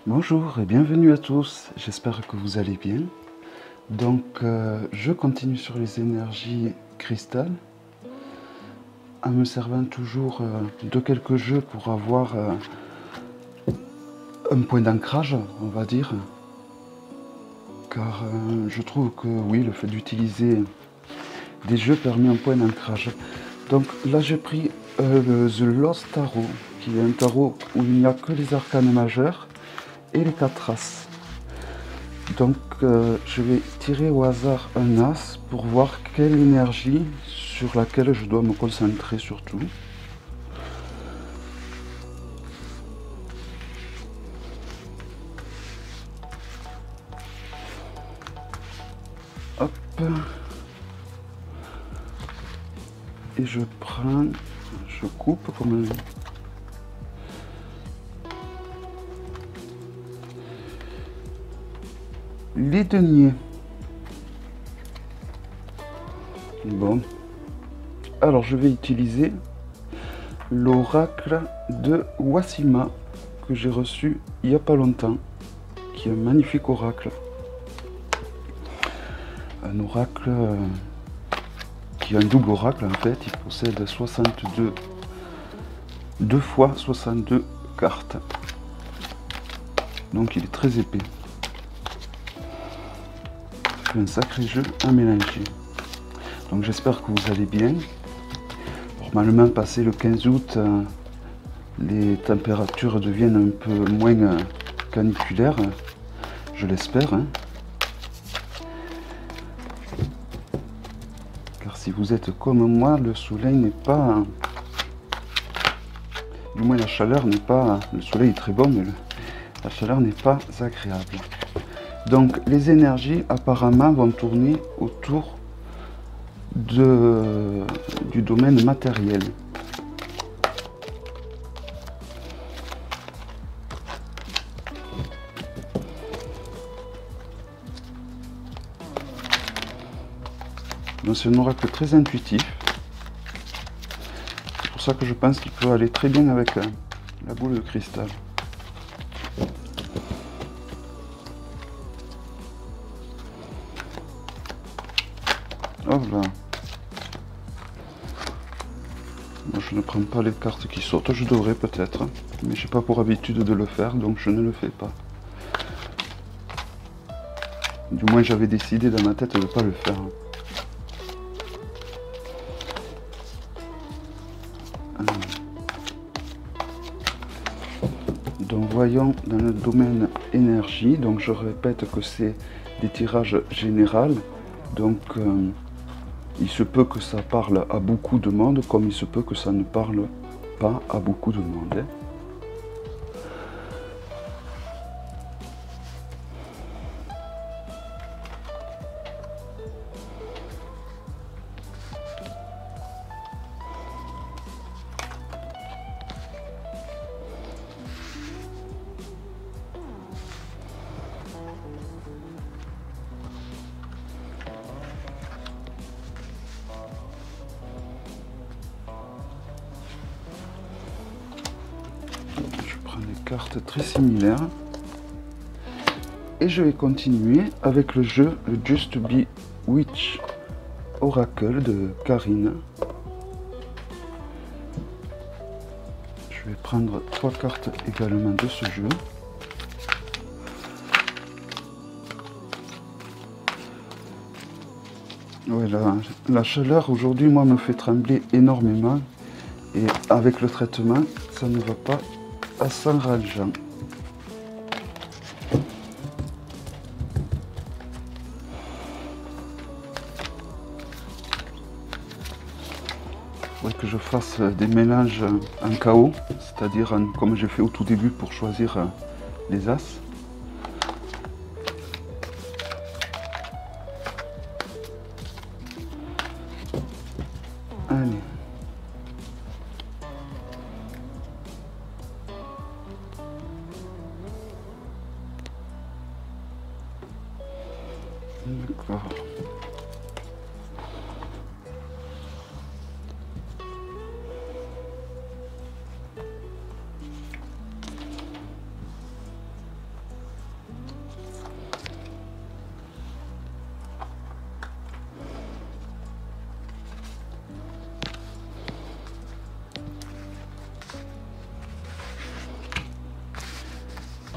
Bonjour et bienvenue à tous, j'espère que vous allez bien. Donc je continue sur les énergies cristal, en me servant toujours de quelques jeux pour avoir un point d'ancrage, on va dire. Car je trouve que oui, le fait d'utiliser des jeux permet un point d'ancrage. Donc là j'ai pris le The Lost Tarot, qui est un tarot où il n'y a que les arcanes majeurs et les 4 races. Donc je vais tirer au hasard un as pour voir quelle énergie sur laquelle je dois me concentrer surtout. Hop. Et je prends, je coupe comme les deniers. Bon. Alors je vais utiliser l'oracle de Wassima que j'ai reçu il n'y a pas longtemps, qui est un magnifique oracle. Un oracle qui est un double oracle en fait, il possède 62 2 fois 62 cartes. Donc il est très épais. C'est un sacré jeu à mélanger. Donc j'espère que vous allez bien. Normalement, passé le 15 août, les températures deviennent un peu moins caniculaires, je l'espère. Hein. Car si vous êtes comme moi, le soleil n'est pas... Du moins la chaleur n'est pas... Le soleil est très bon, mais la chaleur n'est pas agréable. Donc les énergies apparemment vont tourner autour du domaine matériel. C'est un oracle très intuitif. C'est pour ça que je pense qu'il peut aller très bien avec la boule de cristal. Hop là. Moi, je ne prends pas les cartes qui sortent. Je devrais peut-être, mais j'ai pas pour habitude de le faire, donc je ne le fais pas. Du moins, j'avais décidé dans ma tête de ne pas le faire. Donc voyons dans le domaine énergie, donc je répète que c'est des tirages généraux, donc il se peut que ça parle à beaucoup de monde, comme il se peut que ça ne parle pas à beaucoup de monde. Hein. Cartes très similaires et je vais continuer avec le jeu le Just Be Witch Oracle de Karine. Je vais prendre 3 cartes également de ce jeu. Ouais, la chaleur aujourd'hui moi me fait trembler énormément et avec le traitement ça ne va pas à 100 rageants. Il faudrait que je fasse des mélanges en chaos, c'est-à-dire comme j'ai fait au tout début pour choisir les as. Allez. D'accord.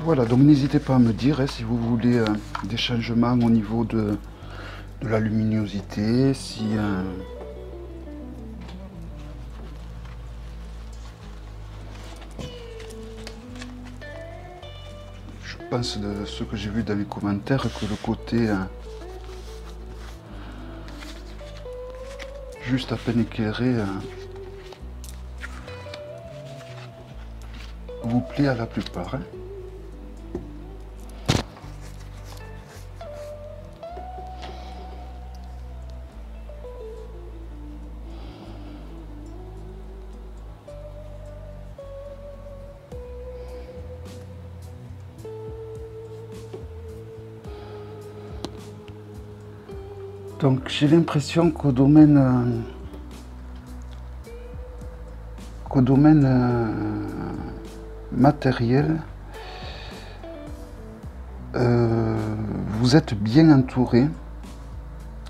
Voilà, donc n'hésitez pas à me dire si vous voulez des changements au niveau de la luminosité, si... je pense de ce que j'ai vu dans les commentaires que le côté juste à peine éclairé vous plaît à la plupart. Donc j'ai l'impression qu'au domaine matériel, vous êtes bien entouré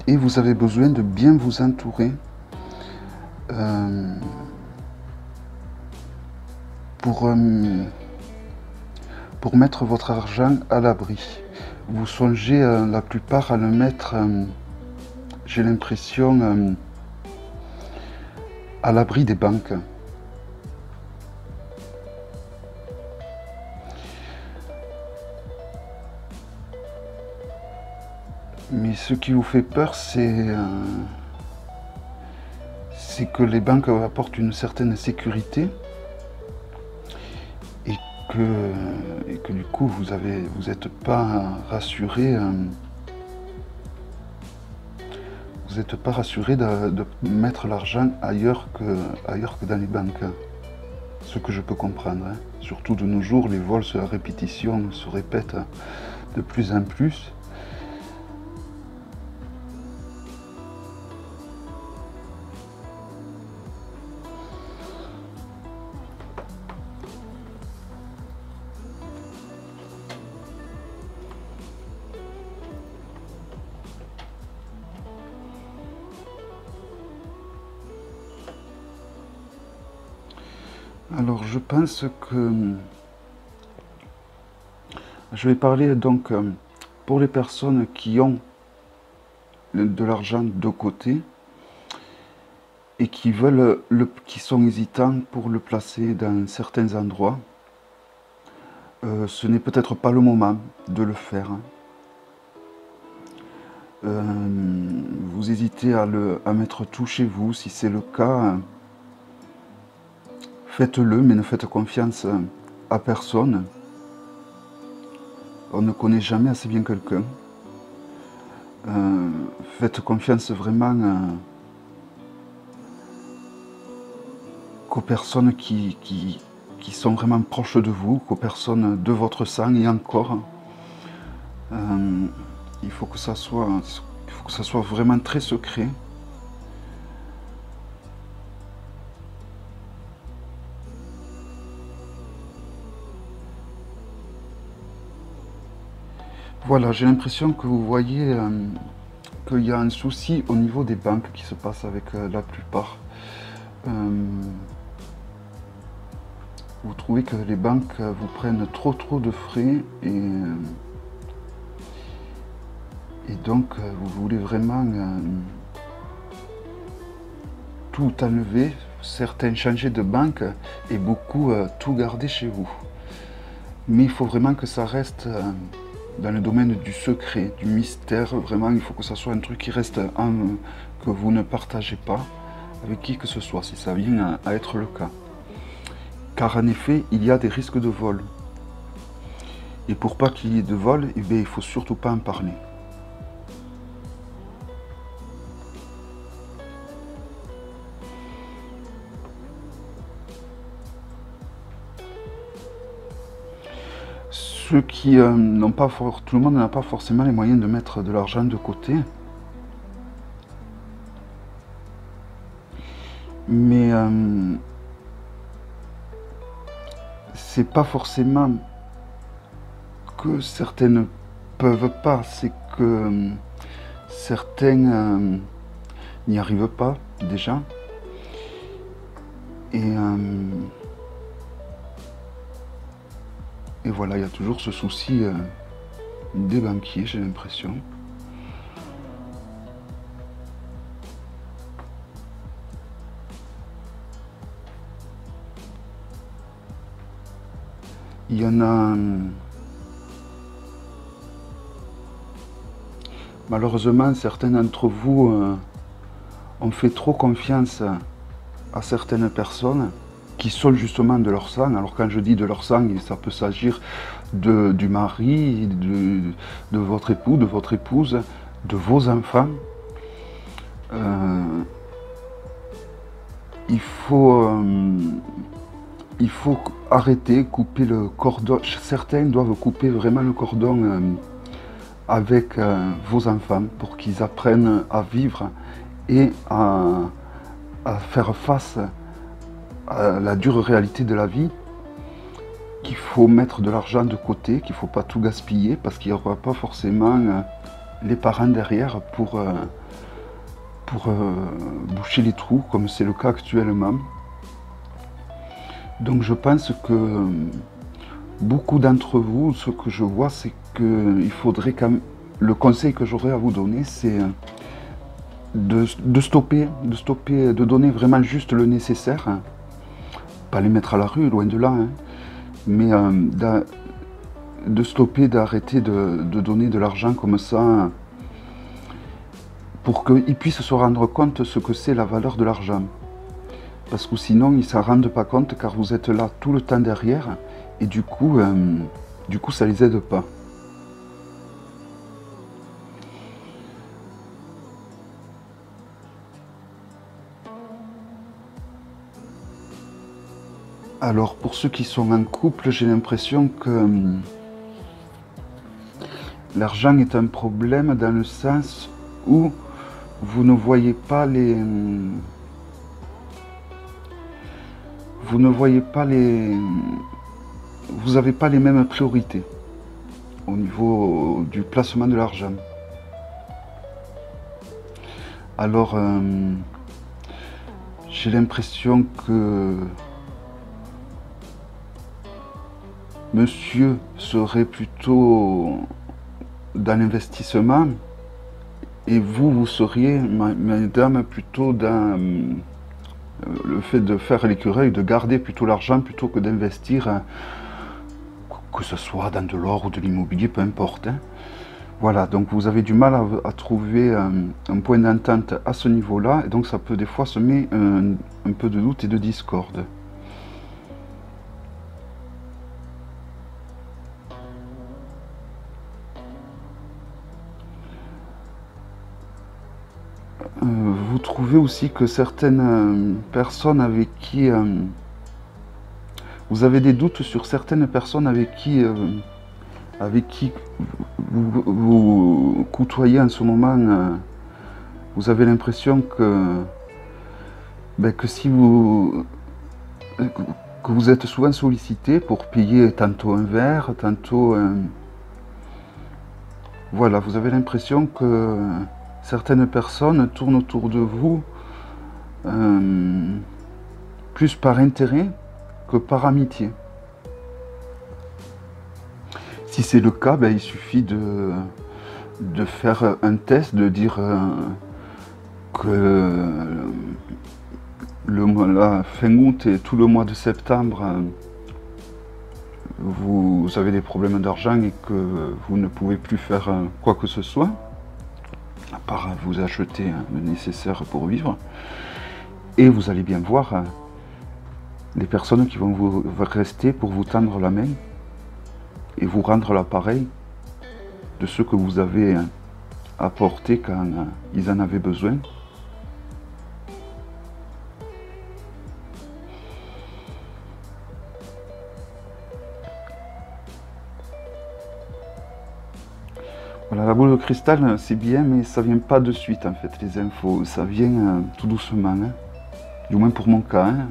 et vous avez besoin de bien vous entourer pour mettre votre argent à l'abri. Vous songez la plupart à le mettre, j'ai l'impression, à l'abri des banques. Mais ce qui vous fait peur, c'est que les banques apportent une certaine sécurité et que du coup vous n'êtes pas rassuré. Vous n'êtes pas rassuré de mettre l'argent ailleurs que dans les banques. Ce que je peux comprendre. Surtout de nos jours, les vols à répétition se répètent de plus en plus. Alors je pense que je vais parler donc pour les personnes qui ont de l'argent de côté et qui veulent qui sont hésitants pour le placer dans certains endroits. Ce n'est peut-être pas le moment de le faire. Vous hésitez à mettre tout chez vous. Si c'est le cas, faites-le, mais ne faites confiance à personne. On ne connaît jamais assez bien quelqu'un. Faites confiance vraiment qu'aux personnes qui sont vraiment proches de vous, qu'aux personnes de votre sang, et encore. Il faut que ça soit vraiment très secret. Voilà, j'ai l'impression que vous voyez qu'il y a un souci au niveau des banques qui se passe avec la plupart. Vous trouvez que les banques vous prennent trop de frais et donc vous voulez vraiment tout enlever, certains changer de banque et beaucoup tout garder chez vous. Mais il faut vraiment que ça reste dans le domaine du secret, du mystère. Vraiment, il faut que ça soit un truc qui reste que vous ne partagez pas avec qui que ce soit, si ça vient à être le cas. Car en effet, il y a des risques de vol. Et pour pas qu'il y ait de vol, eh bien, il ne faut surtout pas en parler. Ceux qui n'ont pas tout le monde n'a pas forcément les moyens de mettre de l'argent de côté. Mais c'est pas forcément que certains ne peuvent pas, c'est que certains n'y arrivent pas déjà. Et Et voilà, il y a toujours ce souci des banquiers, j'ai l'impression. Il y en a... Malheureusement, certains d'entre vous ont fait trop confiance à certaines personnes qui sont justement de leur sang. Alors quand je dis de leur sang, ça peut s'agir du mari, de votre époux, de votre épouse, de vos enfants. Il faut arrêter, couper le cordon. Certains doivent couper vraiment le cordon avec vos enfants pour qu'ils apprennent à vivre et à faire face à la dure réalité de la vie, qu'il faut mettre de l'argent de côté, qu'il ne faut pas tout gaspiller parce qu'il n'y aura pas forcément les parents derrière pour boucher les trous comme c'est le cas actuellement. Donc je pense que beaucoup d'entre vous, ce que je vois, c'est qu'il faudrait quand même, le conseil que j'aurais à vous donner, c'est de stopper, de donner vraiment juste le nécessaire, hein. Pas les mettre à la rue, loin de là, hein, mais de stopper, d'arrêter de donner de l'argent comme ça, pour qu'ils puissent se rendre compte ce que c'est la valeur de l'argent. Parce que sinon, ils ne s'en rendent pas compte car vous êtes là tout le temps derrière et du coup ça ne les aide pas. Alors, pour ceux qui sont en couple, j'ai l'impression que l'argent est un problème dans le sens où vous ne voyez pas les... Vous n'avez pas les mêmes priorités au niveau du placement de l'argent. Alors, j'ai l'impression que monsieur serait plutôt dans l'investissement et vous seriez, madame, plutôt dans le fait de faire l'écureuil, de garder plutôt l'argent plutôt que d'investir, que ce soit dans de l'or ou de l'immobilier, peu importe, hein. Voilà, donc vous avez du mal à trouver un point d'entente à ce niveau-là, et donc ça peut des fois semer un peu de doute et de discorde. Vous trouvez aussi que certaines personnes avec qui... vous avez des doutes sur certaines personnes avec qui vous côtoyez en ce moment. Vous avez l'impression que si vous... que vous êtes souvent sollicité pour payer tantôt un verre, tantôt... voilà, vous avez l'impression que certaines personnes tournent autour de vous plus par intérêt que par amitié. Si c'est le cas, il suffit de faire un test, de dire que la fin août et tout le mois de septembre, vous avez des problèmes d'argent et que vous ne pouvez plus faire quoi que ce soit, à part vous acheter le nécessaire pour vivre. Et vous allez bien voir les personnes qui vont vous rester pour vous tendre la main et vous rendre l'appareil de ce que vous avez apporté quand ils en avaient besoin. Voilà, la boule de cristal, c'est bien, mais ça vient pas de suite en fait, les infos. Ça vient tout doucement, hein. Du moins pour mon cas, hein.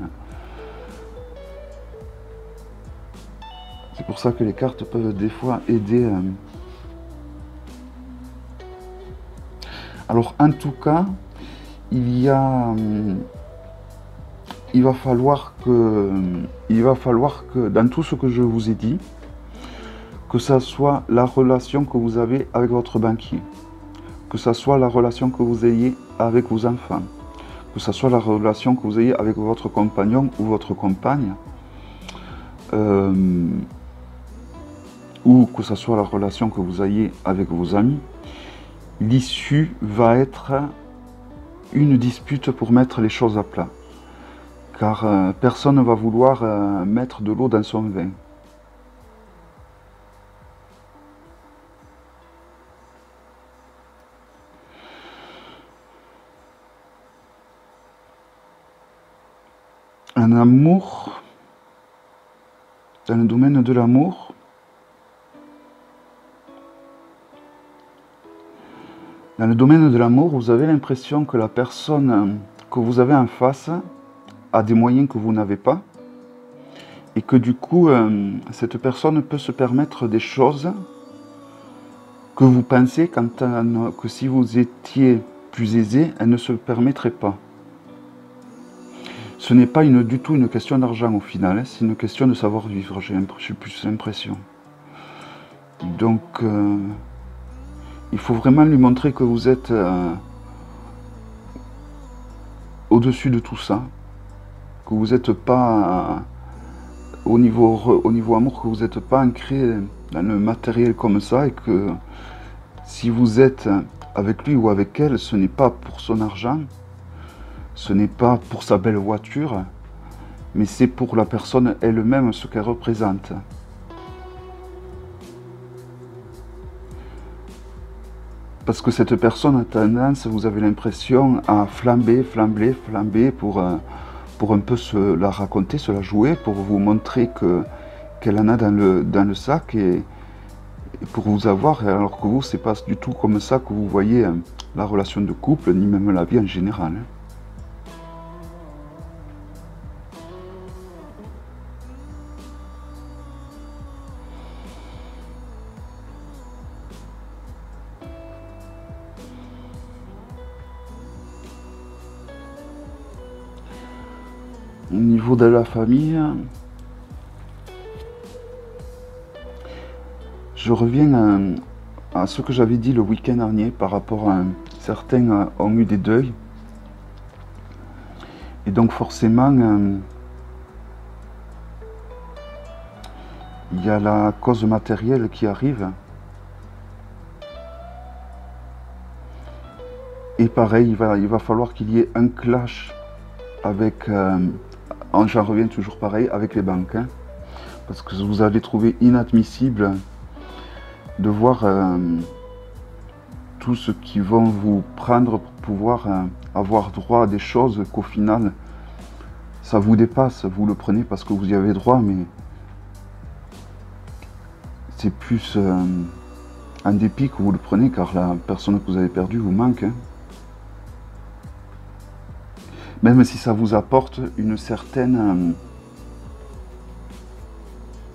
C'est pour ça que les cartes peuvent des fois aider. Alors en tout cas, il va falloir que dans tout ce que je vous ai dit, que ça soit la relation que vous avez avec votre banquier, que ça soit la relation que vous ayez avec vos enfants, que ça soit la relation que vous ayez avec votre compagnon ou votre compagne, ou que ce soit la relation que vous ayez avec vos amis, l'issue va être une dispute pour mettre les choses à plat. Car personne ne va vouloir mettre de l'eau dans son vin. Un amour, dans le domaine de l'amour, vous avez l'impression que la personne que vous avez en face a des moyens que vous n'avez pas, et que du coup, cette personne peut se permettre des choses que vous pensez que si vous étiez plus aisé, elle ne se permettrait pas. Ce n'est pas du tout une question d'argent au final, hein, c'est une question de savoir-vivre, j'ai plus l'impression. Donc, il faut vraiment lui montrer que vous êtes au-dessus de tout ça, que vous n'êtes pas, au niveau amour, que vous n'êtes pas ancré dans le matériel comme ça, et que si vous êtes avec lui ou avec elle, ce n'est pas pour son argent, ce n'est pas pour sa belle voiture, mais c'est pour la personne elle-même, ce qu'elle représente. Parce que cette personne a tendance, vous avez l'impression, à flamber pour un peu se la raconter, se la jouer, pour vous montrer qu'elle en a dans le sac et pour vous avoir, alors que vous, c'est pas du tout comme ça que vous voyez la relation de couple, ni même la vie en général. Au niveau de la famille, je reviens à ce que j'avais dit le week-end dernier par rapport à certains ont eu des deuils. Et donc forcément, il y a la cause matérielle qui arrive. Et pareil, il va falloir qu'il y ait un clash avec, j'en reviens toujours pareil, avec les banques. Hein, parce que vous allez trouver inadmissible de voir tout ce qu'ils vont vous prendre pour pouvoir avoir droit à des choses qu'au final, ça vous dépasse. Vous le prenez parce que vous y avez droit, mais c'est plus un dépit que vous le prenez car la personne que vous avez perdue vous manque. Hein. Même si ça vous apporte une certaine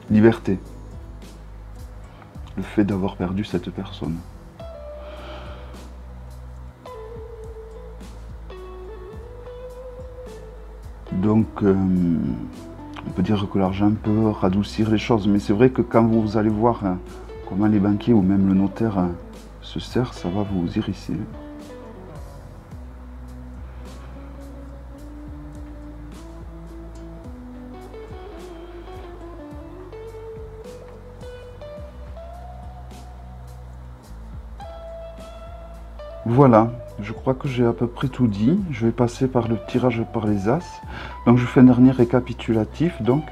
liberté. Le fait d'avoir perdu cette personne. Donc, on peut dire que l'argent peut radoucir les choses, mais c'est vrai que quand vous allez voir comment les banquiers ou même le notaire se servent, ça va vous hérisser. Voilà, je crois que j'ai à peu près tout dit. Je vais passer par le tirage par les As. Donc je fais un dernier récapitulatif. Donc,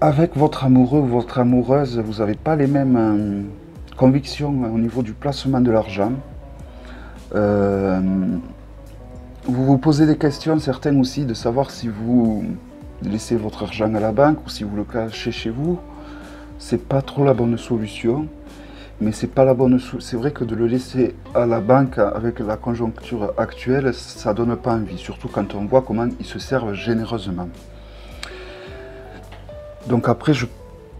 avec votre amoureux ou votre amoureuse, vous n'avez pas les mêmes convictions au niveau du placement de l'argent. Vous vous posez des questions, certaines aussi, de savoir si vous laissez votre argent à la banque ou si vous le cachez chez vous. C'est pas trop la bonne solution. Mais c'est pas la bonne solution. C'est vrai que de le laisser à la banque avec la conjoncture actuelle, ça donne pas envie. Surtout quand on voit comment ils se servent généreusement. Donc après, je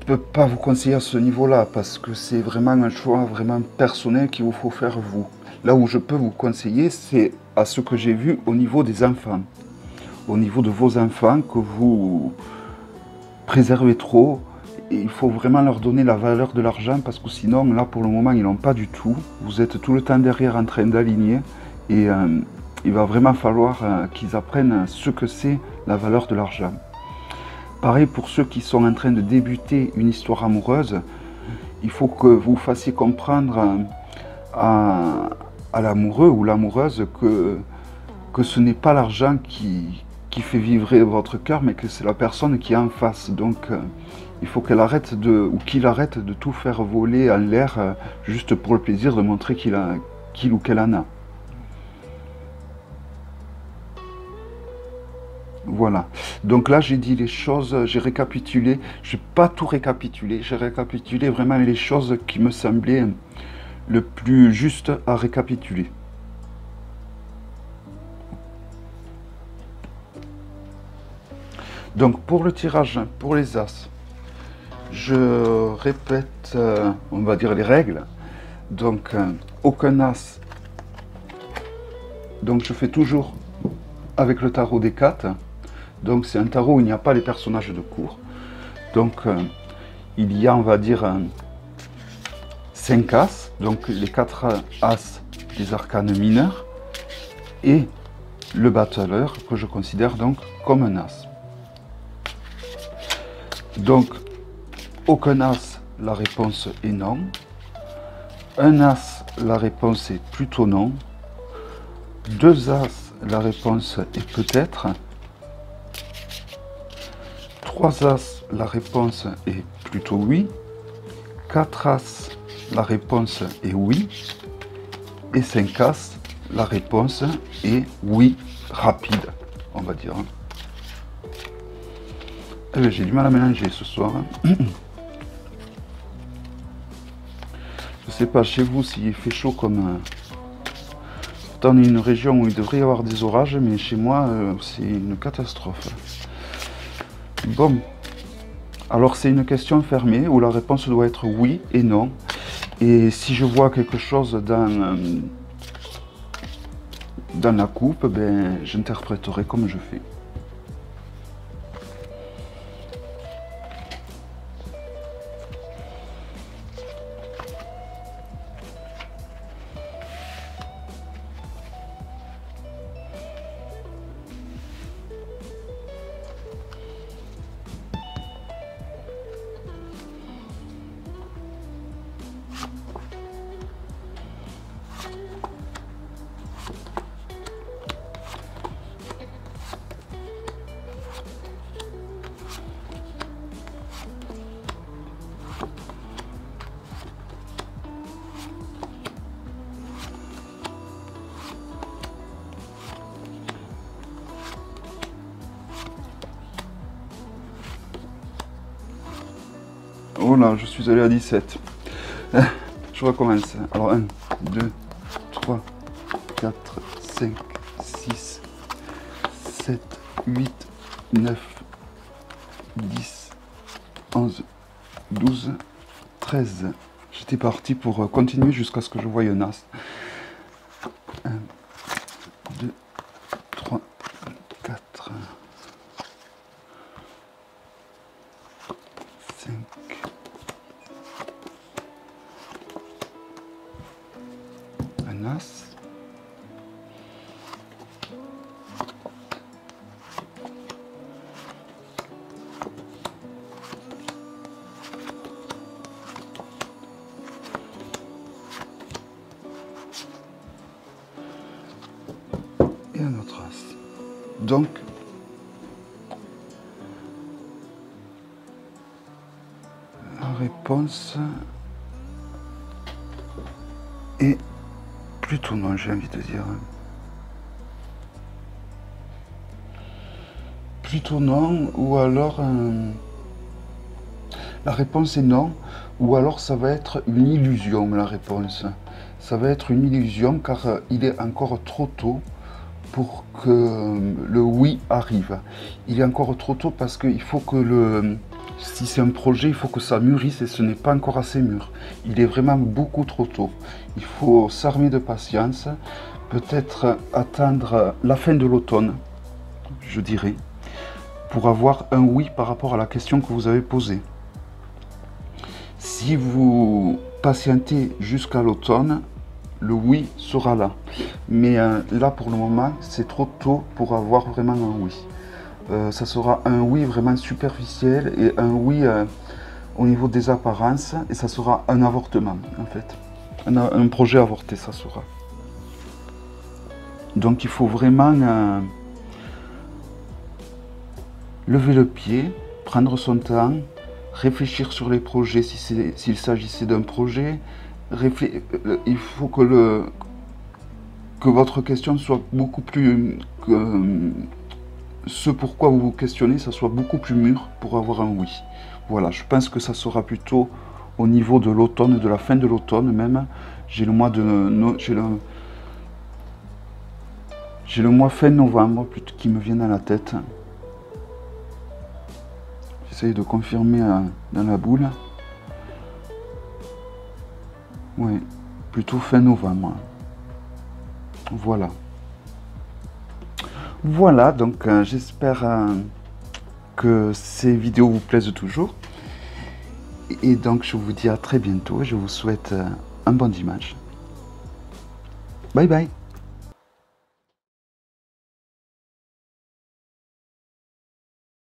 peux pas vous conseiller à ce niveau-là parce que c'est vraiment un choix vraiment personnel qu'il vous faut faire vous. Là où je peux vous conseiller, c'est à ce que j'ai vu au niveau des enfants. Au niveau de vos enfants que vous préservez trop Et il faut vraiment leur donner la valeur de l'argent parce que sinon, là pour le moment, ils n'ont pas du tout. Vous êtes tout le temps derrière en train d'aligner et il va vraiment falloir qu'ils apprennent ce que c'est la valeur de l'argent. Pareil pour ceux qui sont en train de débuter une histoire amoureuse, il faut que vous fassiez comprendre à l'amoureux ou l'amoureuse que ce n'est pas l'argent qui fait vibrer votre cœur, mais que c'est la personne qui est en face. Donc il faut qu'elle arrête ou qu'il arrête de tout faire voler en l'air juste pour le plaisir de montrer qu'il ou qu'elle en a. Voilà, donc là j'ai dit les choses, j'ai récapitulé, je n'ai pas tout récapitulé, j'ai récapitulé vraiment les choses qui me semblaient le plus juste à récapituler. Donc pour le tirage, pour les As, je répète, on va dire les règles. Donc aucun As, donc je fais toujours avec le tarot des 4. Donc c'est un tarot où il n'y a pas les personnages de cours. Donc il y a, on va dire, 5 As, donc les 4 As des arcanes mineurs, et le battleur que je considère donc comme un As. Donc aucun As, la réponse est non. Un As, la réponse est plutôt non. 2 As, la réponse est peut-être. 3 As, la réponse est plutôt oui. 4 As, la réponse est oui. Et 5 As, la réponse est oui, rapide, on va dire. Eh bien, j'ai du mal à mélanger ce soir. Je ne sais pas chez vous s'il fait chaud comme... Pourtant, on est une région où il devrait y avoir des orages, mais chez moi, c'est une catastrophe. Bon, alors c'est une question fermée où la réponse doit être oui et non. Et si je vois quelque chose dans la coupe, ben, j'interpréterai comme je fais. Oh là, je suis allé à 17. Je recommence. Alors 1, 2, 3, 4, 5, 6, 7, 8, 9, 10, 11, 12, 13. J'étais parti pour continuer jusqu'à ce que je voie un As. 1, 2, 3, 4, 5, un As. Et un autre As. Donc, la réponse est plutôt non, j'ai envie de dire. Plutôt non, ou alors la réponse est non, ou alors ça va être une illusion, la réponse. Ça va être une illusion car il est encore trop tôt pour que le oui arrive. Il est encore trop tôt parce qu'il faut que si c'est un projet, il faut que ça mûrisse et ce n'est pas encore assez mûr. Il est vraiment beaucoup trop tôt. Il faut s'armer de patience, peut-être attendre la fin de l'automne, je dirais, pour avoir un oui par rapport à la question que vous avez posée. si vous patientez jusqu'à l'automne, le oui sera là. Mais là, pour le moment, c'est trop tôt pour avoir vraiment un oui. Ça sera un oui vraiment superficiel et un oui au niveau des apparences, et ça sera un avortement, en fait. Un projet avorté, ça sera. Donc il faut vraiment lever le pied, prendre son temps, réfléchir sur les projets s'il s'agissait d'un projet. Il faut que votre question soit beaucoup plus... ce pourquoi vous vous questionnez, ça soit beaucoup plus mûr pour avoir un oui. Voilà, je pense que ça sera plutôt au niveau de l'automne, de la fin de l'automne même. J'ai le mois j'ai le mois fin novembre qui me vient dans la tête. J'essaye de confirmer dans la boule. Oui, plutôt fin novembre. Voilà. Voilà, donc j'espère que ces vidéos vous plaisent toujours. Et donc je vous dis à très bientôt. Je vous souhaite un bon dimanche. Bye bye.